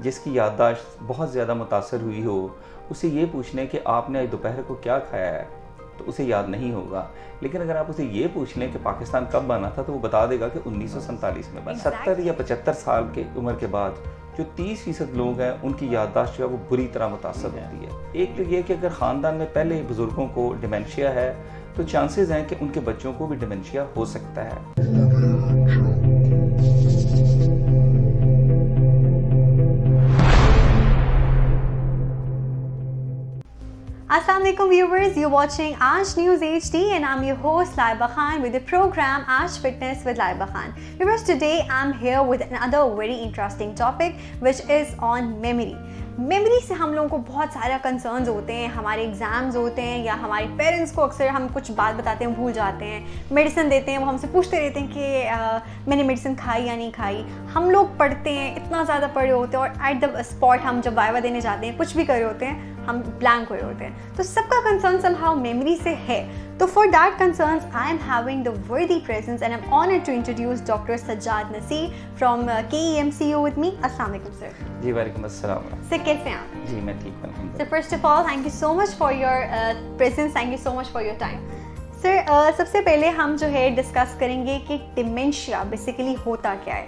जिसकी याददाश्त बहुत ज़्यादा मुतासर हुई हो, उसे ये पूछ लें कि आपने आज दोपहर को क्या खाया है, तो उसे याद नहीं होगा। लेकिन अगर आप उसे ये पूछ लें कि पाकिस्तान कब बना था, तो वो बता देगा कि 1947 में बना। 70 या 75 साल के उम्र के बाद जो 30% लोग हैं, उनकी याददाश्त जो है वो बुरी तरह मुतासर होती है। एक तो ये कि अगर ख़ानदान में पहले बुज़ुर्गों को डिमेंशिया है, तो चांसेस हैं कि उनके बच्चों को भी डिमेंशिया हो सकता है। Assalamualaikum viewers, you're watching Aaj News HD and I'm your host Laiba Khan with the program Aaj Fitness with Laiba Khan. Viewers, today I'm here with another very interesting topic which is on memory. Memory से हम लोगों को बहुत सारा concerns होते हैं, हमारे exams होते हैं या हमारे पेरेंट्स को अक्सर हम कुछ बात बताते हैं भूल जाते हैं, मेडिसिन देते हैं वो हमसे पूछते रहते हैं कि मैंने मेडिसिन खाई या नहीं खाई। हम लोग पढ़ते हैं, इतना ज़्यादा पढ़े होते हैं और एट द स्पॉट हम जब वाइवा देने जाते हैं कुछ भी कर रहे होते हैं, हम ब्लैंक हुए होते हैं। तो सबका कंसर्न समहाउ मेमोरी से है। तो for that concerns I am having the worthy presence and I am honoured to introduce doctor Sajjad Nasir from KEMCU with me. अस्सलाम वालेकुम सर। जी वालेकुम अस्सलाम। सर कैसे हैं आप? जी मैं ठीक हूँ। Sir first of all thank you so much for your presence, thank you so much for your time. Sir सबसे पहले हम जो है डिस्कस करेंगे कि डिमेंशिया बेसिकली होता क्या है,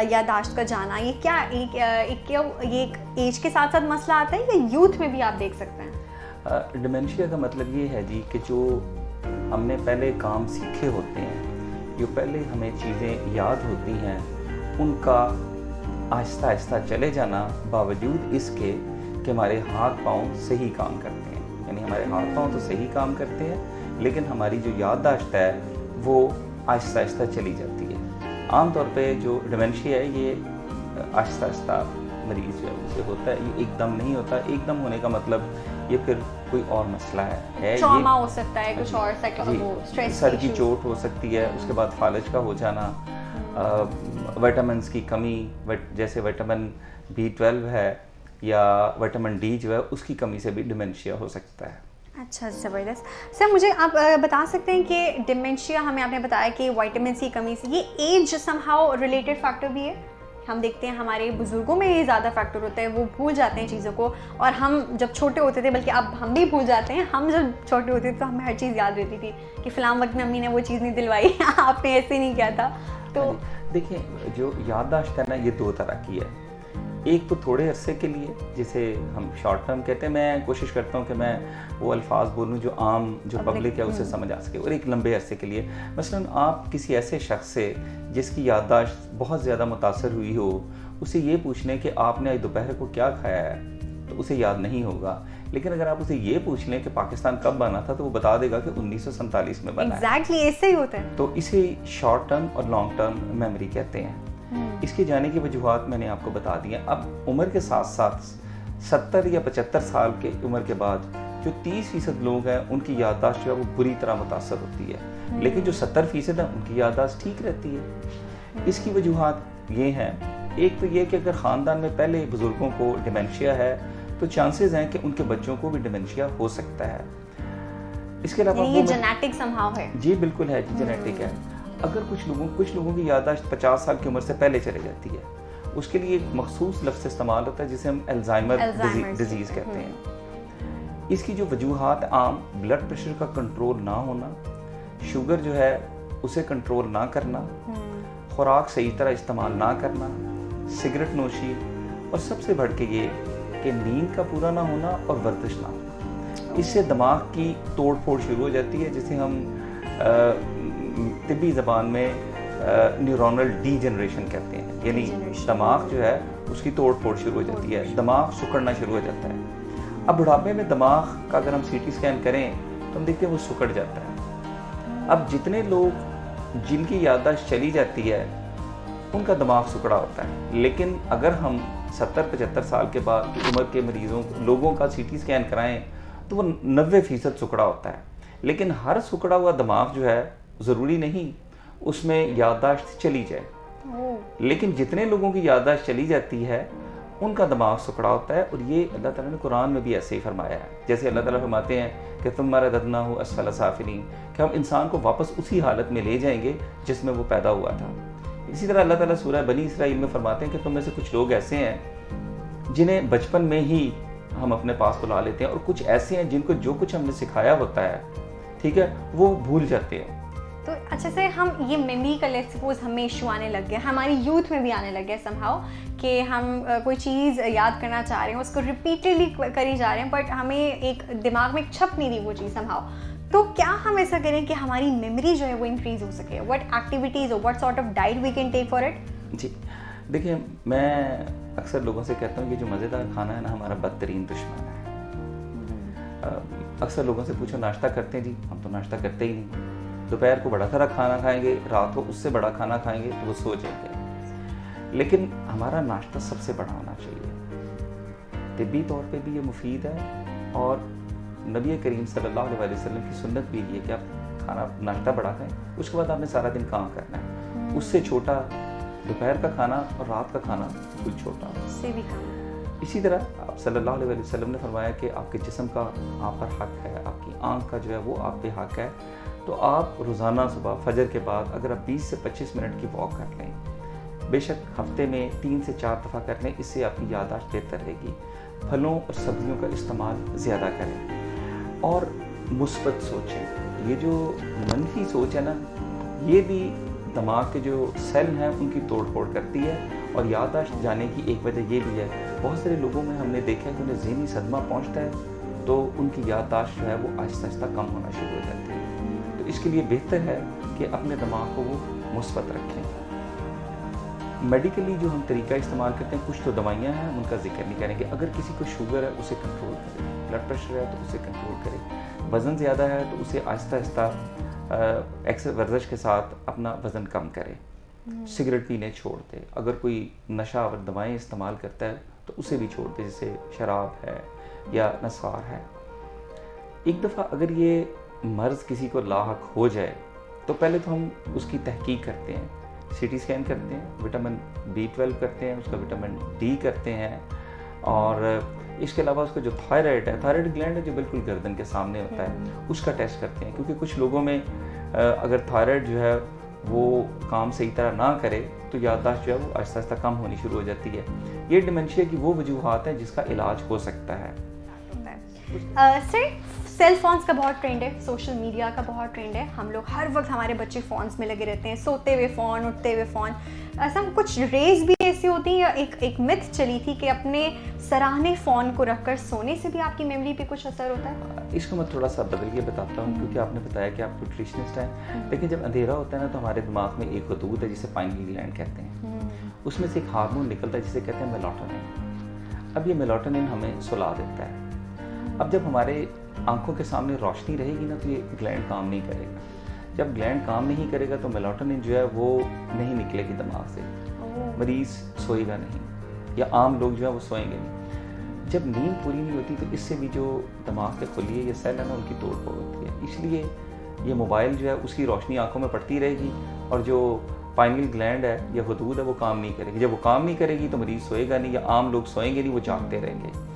याददाश्त का जाना। ये क्या एक एज के साथ साथ मसला आता है या यूथ में भी आप देख सकते हैं? डिमेंशिया का मतलब ये है जी कि जो हमने पहले काम सीखे होते हैं, जो पहले हमें चीज़ें याद होती हैं, उनका आहिस्ता आहिस्ता चले जाना, बावजूद इसके कि हमारे हाथ पांव सही काम करते हैं। यानी हमारे हाथ पांव तो सही काम करते हैं, लेकिन हमारी जो याददाश्त है वो आहिस्ता आहिस्ता चली जाती है। आमतौर पे जो डिमेंशिया है ये आहिस्ता आहिस्ता मरीज़ जो है उसे होता है, ये एकदम नहीं होता। एकदम होने का मतलब ये फिर कोई और मसला है ट्रॉमा हो सकता है, कुछ और स्ट्रेस, सर की चोट हो सकती है, उसके बाद फालज का हो जाना, विटामिन्स की कमी, जैसे विटामिन B12 है या विटामिन D जो है उसकी कमी से भी डिमेंशिया हो सकता है। अच्छा, ज़बरदस्त। सर मुझे आप बता सकते हैं कि डिमेंशिया हमें आपने बताया कि विटामिन की कमी से, ये एज समहाउ रिलेटेड फैक्टर भी है? हम देखते हैं हमारे बुज़ुर्गों में ये ज़्यादा फैक्टर होता है, वो भूल जाते हैं चीज़ों को, और हम जब छोटे होते थे, बल्कि अब हम भी भूल जाते हैं। हम जब छोटे होते थे तो हमें हर चीज़ याद रहती थी कि फ़लाँ वक्त में अम्मी ने वो चीज़ नहीं दिलवाई आपने ऐसे नहीं किया था। तो देखिए, जो याददाश्त है ना, ये दो तरह की है। एक तो थोड़े अरसे के लिए, जिसे हम शॉर्ट टर्म कहते हैं, मैं कोशिश करता हूँ कि मैं वो अल्फाज बोलूँ जो आम जो पब्लिक है उसे समझ आ सके। और एक लंबे अरसे के लिए, मसलन आप किसी ऐसे शख्स से जिसकी याददाश्त बहुत ज़्यादा मुतासर हुई हो, उसे ये पूछ लें कि आपने आज दोपहर को क्या खाया है, तो उसे याद नहीं होगा। लेकिन अगर आप उसे ये पूछ लें कि पाकिस्तान कब बना था, तो वो बता देगा कि 1947 में बना है। एग्जैक्टली ऐसे ही होता है। तो इसे शॉर्ट टर्म और लॉन्ग टर्म मेमोरी कहते हैं। इसके जाने की वजूहात मैंने आपको बता दी हैं। अब उम्र के साथ साथ 70 या 75 साल के उम्र के बाद जो 30% लोग हैं, उनकी याददाश्त जो है वो बुरी तरह मुतासर होती है। लेकिन जो 70% है उनकी याददाश्त ठीक रहती है। इसकी वजूहात ये हैं, एक तो ये कि अगर ख़ानदान में पहले बुज़ुर्गों को डिमेंशिया है, तो चांसेस हैं कि उनके बच्चों को भी डिमेंशिया हो सकता है। इसके अलावा ये जेनेटिक समहाउ है? जी बिल्कुल है जी, जेनेटिक है। अगर कुछ लोगों की याददाश्त 50 साल की उम्र से पहले चली जाती है, उसके लिए एक मखसूस लफ्ज़ इस्तेमाल होता है जिसे हम अल्जाइमर डिजीज़ कहते हैं। इसकी जो वजूहात आम ब्लड प्रेशर का कंट्रोल ना होना, शुगर जो है उसे कंट्रोल ना करना, खुराक सही तरह इस्तेमाल ना करना, सिगरेट नोशी, और सबसे बढ़ के ये कि नींद का पूरा ना होना और वर्जिश ना होना। इससे दिमाग की तोड़ फोड़ शुरू हो जाती है, जिसे हम तिब्बी ज़बान में न्यूरोनल डीजनरेशन कहते हैं। यानी दिमाग जो है उसकी तोड़ फोड़ शुरू हो जाती है, दिमाग सिकुड़ना शुरू हो जाता है। अब बुढ़ापे में दिमाग का अगर हम CT स्कैन करें तो हम देखते हैं वो सिकुड़ जाता है। अब जितने लोग जिनकी याददाश्त चली जाती है उनका दिमाग सिकुड़ा होता है, लेकिन अगर हम 70-75 साल के बाद की उम्र के लोगों का CT स्कैन कराएं तो वो 90% सिकुड़ा होता है। लेकिन हर सिकुड़ा हुआ दिमाग जो है ज़रूरी नहीं उसमें याददाश्त चली जाए, लेकिन जितने लोगों की याददाश्त चली जाती है उनका दिमाग सिकुड़ा होता है। और ये अल्लाह ताला ने कुरान में भी ऐसे ही फरमाया है। जैसे अल्लाह ताला फरमाते हैं कि तुम रददनाहु अस्फला साफिलीन, कि हम इंसान को वापस उसी हालत में ले जाएंगे जिसमें वो पैदा हुआ था। इसी तरह अल्लाह ताला सूरह बनी इसराइल में फरमाते हैं कि तुम में से कुछ लोग ऐसे हैं जिन्हें बचपन में ही हम अपने पास बुला लेते हैं, और कुछ ऐसे हैं जिनको जो कुछ हमने सिखाया होता है, ठीक है, वो भूल जाते हैं। तो अच्छे से हम ये मेमोरी का लेट्स सपोज हमें इशू आने लग गया, हमारी यूथ में भी आने लग गया समहाउ कि हम कोई चीज़ याद करना चाह रहे हैं, उसको रिपीटेडली करी जा रहे हैं, बट हमें एक दिमाग में छप नहीं रही वो चीज़ समहाउ। तो क्या हम ऐसा करें कि हमारी मेमोरी जो है वो इंक्रीज हो सके? व्हाट एक्टिविटीज़ और what sort of diet we can take for it? जी देखिए, मैं अक्सर लोगों से कहता हूँ कि जो मज़ेदार खाना है ना, हमारा बदतरीन दुश्मन है। अक्सर लोगों से पूछो नाश्ता करते हैं जी, हम तो नाश्ता करते ही नहीं। दोपहर को बड़ा सारा खाना खाएंगे, रात को उससे बड़ा खाना खाएंगे तो वो सो जाएंगे। लेकिन हमारा नाश्ता सबसे बड़ा होना चाहिए। तिब्बी तौर पे भी ये मुफीद है, और नबी करीम सल्लल्लाहु अलैहि वसल्लम की सुन्नत भी ये कि आप खाना नाश्ता बड़ा खाएं, उसके बाद आपने सारा दिन काम करना है। उससे छोटा दोपहर का खाना और रात का खाना कुछ छोटा उससे भी कम। इसी तरह आप सल्लल्लाहु अलैहि वसल्लम ने फरमाया कि आपके जिस्म का आप पर हक है, आपकी आंख का जो है वो आप पे हक है। तो आप रोज़ाना सुबह फजर के बाद अगर आप 20 से 25 मिनट की वॉक कर लें, बेशक हफ्ते में 3 से 4 दफ़ा कर लें, इससे आपकी याददाश्त बेहतर रहेगी। फलों और सब्जियों का इस्तेमाल ज़्यादा करें और मुस्बत सोचें। ये जो मनफी सोच है ना, ये भी दिमाग के जो सेल हैं उनकी तोड़ फोड़ करती है, और याददाश्त जाने की एक वजह ये भी है, बहुत सारे लोगों में हमने देखा है कि उन्हें ज़हनी सदमा पहुंचता है तो उनकी याददाश्त जो है वो आहिस्ता आहिस्ता कम होना शुरू हो जाती है। तो इसके लिए बेहतर है कि अपने दिमाग को वो मुस्बत रखें। मेडिकली जो हम तरीका इस्तेमाल करते हैं, कुछ तो दवाइयाँ हैं, उनका जिक्र नहीं करेंगे। अगर किसी को शुगर है उसे कंट्रोल करें, ब्लड प्रेशर है तो उसे कंट्रोल करें, वज़न ज़्यादा है तो उसे आहिस्ता आहिस्ता वर्जिश के साथ अपना वज़न कम करें, सिगरेट पीने छोड़ दे। अगर कोई नशा और दवाएं इस्तेमाल करता है तो उसे भी छोड़ दे, जैसे शराब है या नस्वार है। एक दफ़ा अगर ये मर्ज़ किसी को लाहक हो जाए तो पहले तो हम उसकी तहकीक करते हैं, CT स्कैन करते हैं, विटामिन B12 करते हैं, उसका विटामिन D करते हैं, और इसके अलावा उसका जो थायराइड है, थायराइड ग्लैंड है जो बिल्कुल गर्दन के सामने होता है, उसका टेस्ट करते हैं। क्योंकि कुछ लोगों में अगर थायराइड जो है वो काम सही तरह ना करे तो याददाश्त जो है वो आहिस्ता आहिस्ता कम होनी शुरू हो जाती है। ये डिमेंशिया की वो वजूहात हैं जिसका इलाज हो सकता है। सर, सेल फोन्स का बहुत ट्रेंड है, सोशल मीडिया का बहुत ट्रेंड है। हम लोग हर वक्त, हमारे बच्चे फ़ोन्स में लगे रहते हैं, सोते हुए फ़ोन, उठते हुए फ़ोन। ऐसा कुछ रेस भी ऐसी होती है, या एक मिथ चली थी कि अपने सराहने फ़ोन को रखकर सोने से भी आपकी मेमोरी पे कुछ असर होता है? इसको मैं थोड़ा सा बदल के बताता हूँ, क्योंकि आपने बताया कि आप न्यूट्रिशनिस्ट हैं। लेकिन जब अंधेरा होता है ना, तो हमारे दिमाग में एक हदूद है जिसे पाइनियल ग्लैंड कहते हैं। उसमें से एक हार्मोन निकलता है जिसे कहते हैं मेलाटोनिन। अब ये मेलाटोनिन हमें सुला देता है। अब जब हमारे आंखों के सामने रोशनी रहेगी ना, तो ये ग्लैंड काम नहीं करेगा। जब ग्लैंड काम नहीं करेगा तो मेलाटोनिन जो है वो नहीं निकलेगी दिमाग से, मरीज सोएगा नहीं, या आम लोग जो है वो सोएंगे नहीं। जब नींद पूरी नहीं होती तो इससे भी जो दिमाग के खुलिए या सेल है ना, उनकी तोड़ फोड़ होती है। इसलिए ये मोबाइल जो है उसकी रोशनी आंखों में पड़ती रहेगी, और जो पाइनियल ग्लैंड है या हदूद है वो काम नहीं करेगी। जब वो काम नहीं करेगी तो मरीज सोएगा नहीं, या आम लोग सोएंगे नहीं, वो जागते रहेंगे।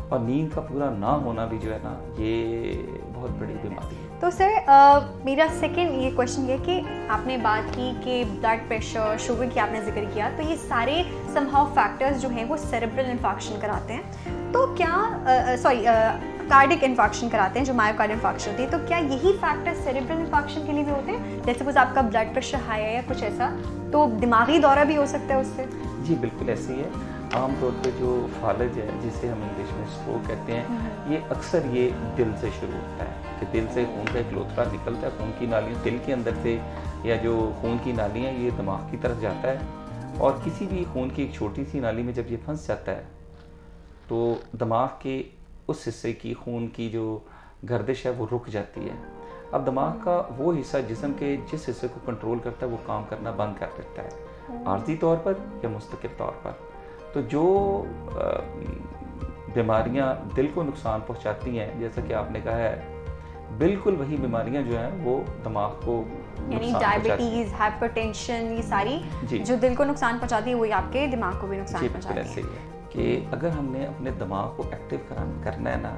और नींद का पूरा ना होना भी जो है ना, ये बहुत बड़ी बीमारी है। तो सर, मेरा सेकंड ये क्वेश्चन है कि आपने बात की कि ब्लड प्रेशर, शुगर की आपने जिक्र किया, तो ये सारे समहाउ फैक्टर्स जो हैं वो सेरेब्रल इन्फेक्शन कराते हैं। तो क्या कार्डिक इन्फेक्शन कराते हैं, जो मायोकार्ड इन्फेक्शन होती है। तो क्या यही फैक्टर सेरेब्रल इन्फेक्शन के लिए भी होते हैं? जैसे सपोज आपका ब्लड प्रेशर हाई है या कुछ ऐसा, तो दिमागी दौरा भी हो सकता है उससे? जी बिल्कुल ऐसे ही है। आमतौर पे जो फालज है, जिसे हम इंग्लिश में स्ट्रोक कहते हैं, ये अक्सर ये दिल से शुरू होता है कि दिल से खून का एक लोथड़ा निकलता है, खून की नालियाँ दिल के अंदर से, या जो खून की नालियाँ ये दिमाग की तरफ जाता है। और किसी भी खून की एक छोटी सी नाली में जब ये फंस जाता है तो दिमाग के उस हिस्से की खून की जो गर्दिश है वो रुक जाती है। अब दिमाग का वो हिस्सा जिस्म के जिस हिस्से को कंट्रोल करता है वो काम करना बंद कर देता है, आर्जी तौर पर या मुस्तकिल तौर पर। तो जो बीमारियां दिल को नुकसान पहुंचाती हैं, जैसा कि आपने कहा है, बिल्कुल वही बीमारियां जो हैं वो दिमाग को, यानी डायबिटीज, हाइपरटेंशन, ये सारी जो दिल को नुकसान पहुंचाती है वही आपके दिमाग को भी नुकसान पहुंचाती है। ऐसे ही है कि अगर हमने अपने दिमाग को एक्टिव करना है ना,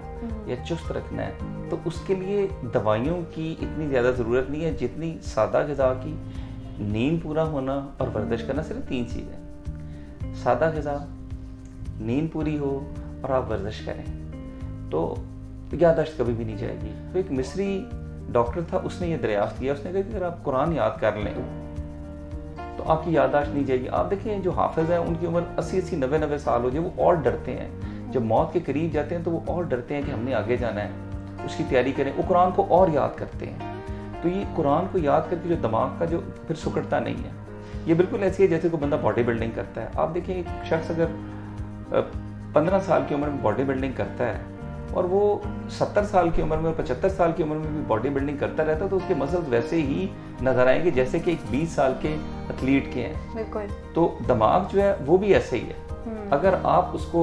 या चुस्त रखना है, तो उसके लिए दवाइयों की इतनी ज़्यादा ज़रूरत नहीं है जितनी सादा ग़िज़ा की, नींद पूरा होना और वर्जिश करना। सिर्फ 3 चीज़ है: सादा ग़िज़ा, नींद पूरी हो और आप वर्जिश करें तो याददाश्त कभी भी नहीं जाएगी। तो एक मिस्री डॉक्टर था, उसने ये दरियाफ्त किया, उसने कहा कि अगर आप कुरान याद कर लें तो आपकी याददाश्त नहीं जाएगी। आप देखें जो हाफिज हैं उनकी उम्र 80-80, 90-90 साल हो जाए, वो और डरते हैं। जब मौत के करीब जाते हैं तो वो और डरते हैं कि हमने आगे जाना है, उसकी तैयारी करें, वो कुरान को और याद करते हैं। तो ये कुरान को याद करके जो दिमाग का जो फिर सुकड़ता नहीं है, ये बिल्कुल ऐसी है जैसे कोई बंदा बॉडी बिल्डिंग करता है। आप देखिए एक शख्स अगर 15 साल की उम्र में बॉडी बिल्डिंग करता है और वो 70 साल की उम्र में और 75 साल की उम्र में भी बॉडी बिल्डिंग करता रहता है तो उसके मसल्स वैसे ही नजर आएंगे जैसे कि एक 20 साल के एथलीट के हैं। बिल्कुल। तो दिमाग जो है वो भी ऐसे ही है। अगर आप उसको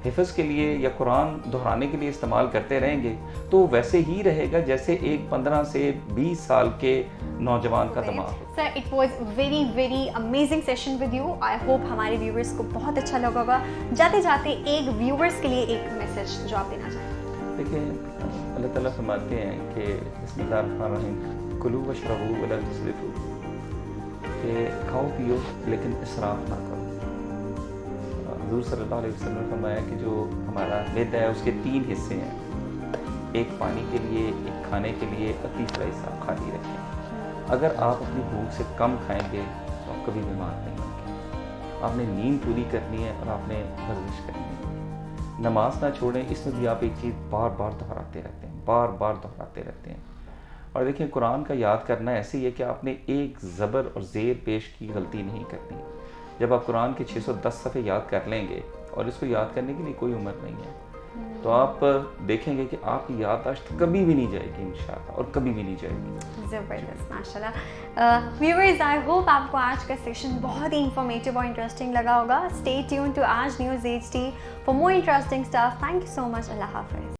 हिफ्ज़ के लिए या कुरान दोहराने के लिए इस्तेमाल करते रहेंगे तो वैसे ही रहेगा जैसे एक 15 से 20 साल के नौजवान का दिमाग। Sir, it was very amazing session with you. I hope हमारे व्यूवर्स को बहुत अच्छा लगा होगा। जाते जाते एक व्यूवर्स के लिए एक मैसेज जो आप देना चाहें। देखिए अल्लाह ताला फरमाते हैं कि बिस्मिल्लाहिर्रहमानिर्रहीम कुलू वशरबू वला तुस्रिफू, कि खाओ पियो लेकिन इसराफ ना करो। हुज़ूर सल्लल्लाहु अलैहि वसल्लम ने फरमाया कि जो हमारा मैदा है उसके 3 हिस्से हैं, एक पानी के लिए, एक खाने के लिए और तीसरा हिस्सा खाली रखें। अगर आप अपनी भूख से कम खाएंगे तो आप कभी बीमार नहीं होंगे। आपने नींद पूरी करनी है और आपने वर्जिश करनी है। नमाज ना छोड़ें, इसमें भी आप एक चीज़ बार बार दोहराते रहते हैं, बार बार दोहराते रहते हैं। और देखिए कुरान का याद करना ऐसे ही है कि आपने एक ज़बर और ज़ेर पेश की गलती नहीं करनी। जब आप कुरान के 610 सफ़े याद कर लेंगे और इसको याद करने के लिए कोई उम्र नहीं है तो आप देखेंगे कि आपकी याददाश्त कभी भी नहीं जाएगी इंशाअल्लाह, और कभी भी नहीं जाएगी। ज़बरदस्त, माशाल्लाह। व्यूअर्स, आई होप आपको आज का सेशन बहुत ही इंफॉर्मेटिव और इंटरेस्टिंग लगा होगा। Stay tune to Aaj news HD for more interesting stuff. Thank you so much. अल्लाह हाफ़िज़।